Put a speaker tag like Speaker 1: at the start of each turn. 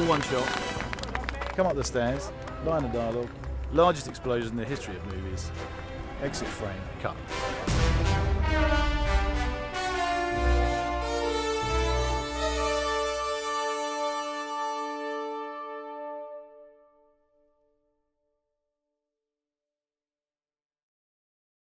Speaker 1: All one shot. Come up the stairs. Line of dialogue. Largest explosion in the history of movies. Exit frame. Cut.